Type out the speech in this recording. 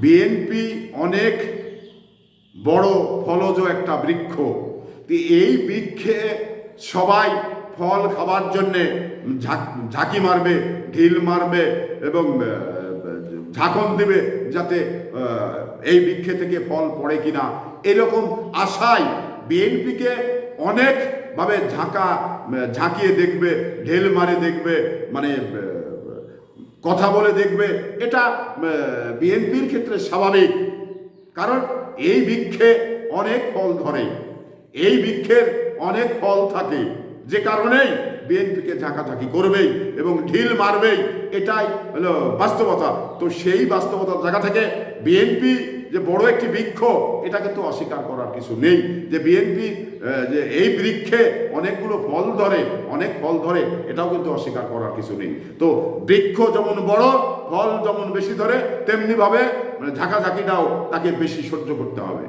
BNP অনেক বড় ফলজ একটা বৃক্ষ। এই বৃক্ষে সবাই ফল খাবার জন্যে ঝাঁকি মারবে, ঢিল মারবে এবং ঝাঁকন দেবে যাতে এই বৃক্ষে থেকে ফল পড়ে কিনা, এরকম আশায় বিএনপিকে অনেকভাবে ঝাঁকিয়ে দেখবে, ঢেল মারে দেখবে, মানে কথা বলে দেখবে। এটা বিএনপির ক্ষেত্রে স্বাভাবিক, কারণ এই বৃক্ষে অনেক ফল ধরে, এই বৃক্ষের অনেক ফল থাকে, যে কারণেই বিএনপিকে ঝাঁকাঝাঁকি করবেই এবং ঢিল মারবেই, এটাই হলো বাস্তবতা। তো সেই বাস্তবতার জায়গা থেকে বিএনপি যে বড় একটি বৃক্ষ, এটা কিন্তু অস্বীকার করার কিছু নেই, যে বিএনপি যে এই বৃক্ষে অনেকগুলো ফল ধরে, অনেক ফল ধরে, এটাও কিন্তু অস্বীকার করার কিছু নেই। তো বৃক্ষ যেমন বড়, ফল যেমন বেশি ধরে, তেমনিভাবে ঝাঁকাঝাঁকিটাও তাকে বেশি সহ্য করতে হবে।